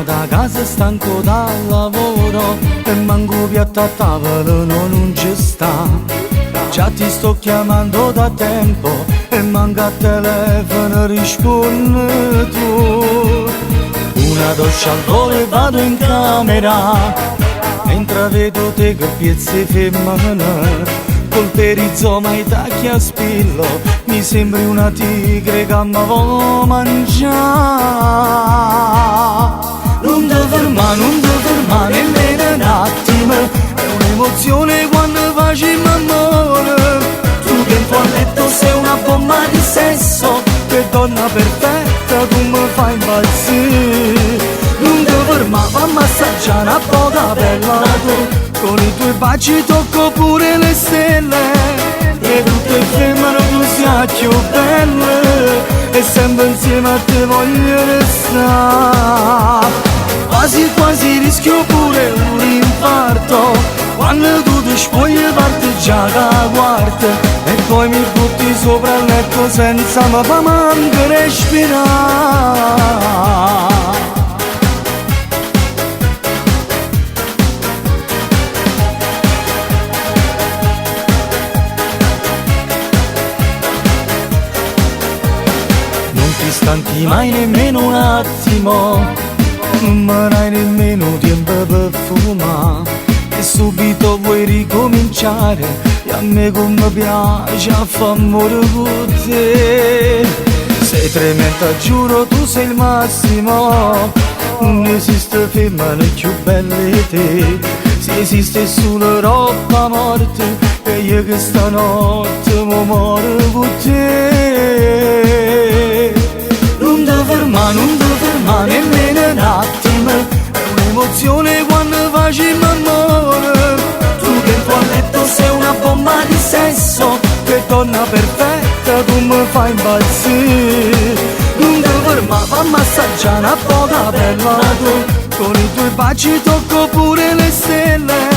da casa stanco dal lavoro e manco piatto a tavola non ci sta. Già ti sto chiamando da tempo e manca il telefono rispondi tu. Una doccia al volo e vado in camera, mentre vedo te che piezze femmine col perizoma e i tacchi a spillo, mi sembri una tigre che mi vuole mangiare. Non ti ferma nemmeno un attimo, è un'emozione quando facciamo amore. Tu che in tuo letto sei una bomba di sesso, che donna perfetta tu mi fai impazzire. Non ti ferma, fammi assaggiare una poca bella tu. Con i tuoi baci tocco pure le stelle, e tutte le femmine tu sia più belle, e sempre insieme a te voglio restare. Quasi quasi rischio pure un infarto, quando tu ti spogli parte già la guarda, e poi mi butti sopra il letto senza mi fa manco respirare. Stanchi mai nemmeno un attimo, non hai nemmeno tempo per fumare, e subito vuoi ricominciare, e a me come piace a fare amore con te. Sei tremenda, giuro tu sei il massimo, non esiste femmina più bella di te. Se esiste solo roba morte, e io che stanotte mi muoro con te. Non ti ferma nemmeno un attimo, è un'emozione quando facciamo amore. Tu che in tuo letto sei una bomba di sesso, che donna perfetta tu mi fai impazzire. Non ti ferma, fammi assaggiare una poca bella tu. Con i tuoi baci tocco pure le stelle,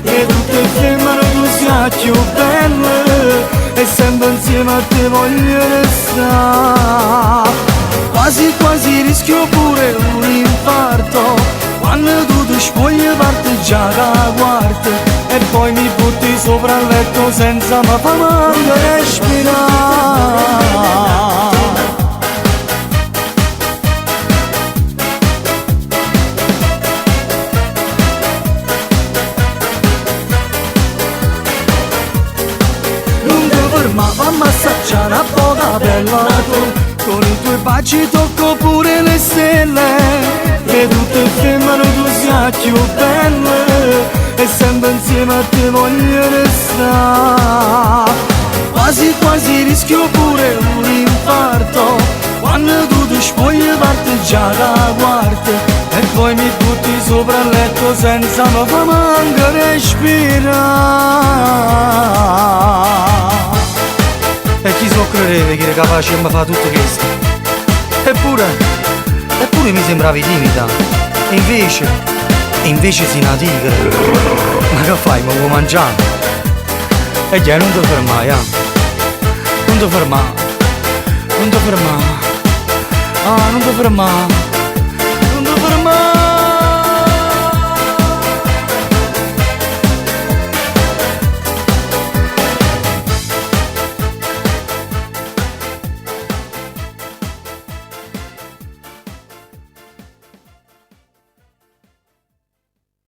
e tutte le femmine tu sia più belle, e sempre insieme a te voglio restare. Quasi quasi rischio pure un infarto, quando tu ti spogli parte già la guarda, e poi mi butti sopra il letto senza mi fa manco respirare. Non ti ferma, fammi assaggiare una poca bella tu. Con i tuoi baci tocco pure le stelle, e tutte le femmine tu sia più belle, e sempre insieme a te voglio restare. Quasi quasi rischio pure un infarto, quando tu ti spogli parte già la guarda, e poi mi butti sopra il letto senza mi fa manco respirare. E chi so credeva che era capace di fare tutto questo? Eppure mi sembravi timida. E invece sei una tigre. Ma che fai? Mi vuoi mangiare? E già non ti fermai, non ti fermare. Non ti fermare.